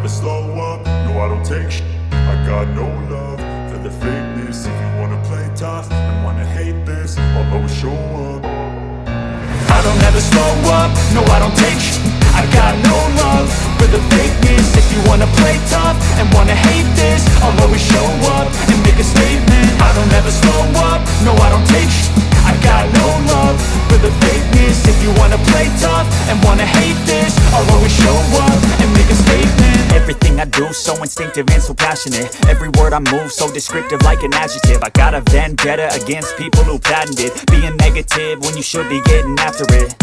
never slow up, no I don't take shit. I got no love for the fakeness. If you wanna play tough and wanna hate this, I'll always show up. I don't ever slow up, no I don't take shit. I got no love for the fakeness. If you wanna play tough and wanna hate this, I'll always show up and make a statement. I don't ever slow up, no I don't take shit. I got no love for the fakeness. If you wanna play tough and wanna hate this, I'll always show up and make a statement. Everything I do so instinctive and so passionate. Every word I move so descriptive like an adjective. I got a vendetta against people who patented being negative when you should be getting after it.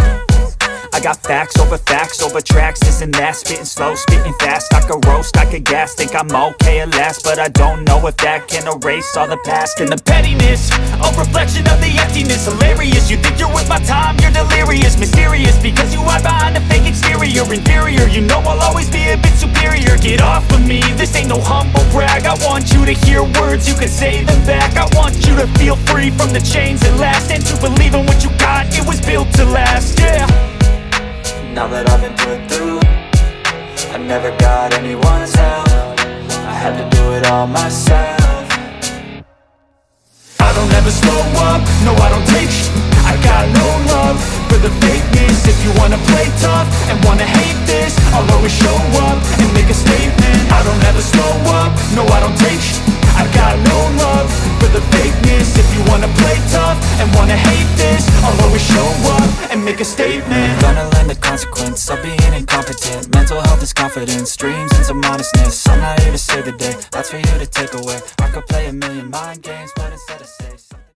I got facts over tracks, this and that. Spitting slow, spitting fast. I could roast, I could gas. Think I'm okay at last, but I don't know if that can erase all the past. And the pettiness, a reflection of the emptiness. Hilarious, you think you're worth my time, you're delirious. Mysterious, because you hide behind a fake exterior. Inferior, you know I'll always be a bit superior. Get off of me, this ain't no humble brag. I want you to hear words, you can say them back. I want you to feel free from the chains that last, and to believe in what you got, it was built to last, yeah. Now that I've been put through, I never got anyone's help. I had to do it all myself. I don't ever slow up, no I don't take shit. I got no love for the fakeness. If you wanna play tough and wanna hate this, I'll always show up and make a statement. I don't ever slow up, no I don't take shit. I got no love for the fakeness. If you wanna play tough and wanna hate this, I'll always show up and make a statement. Gonna learn the consequence of being incompetent. Mental health is confidence, dreams and some honestness. I'm not here to save the day, that's for you to take away. I could play a million mind games, but instead of say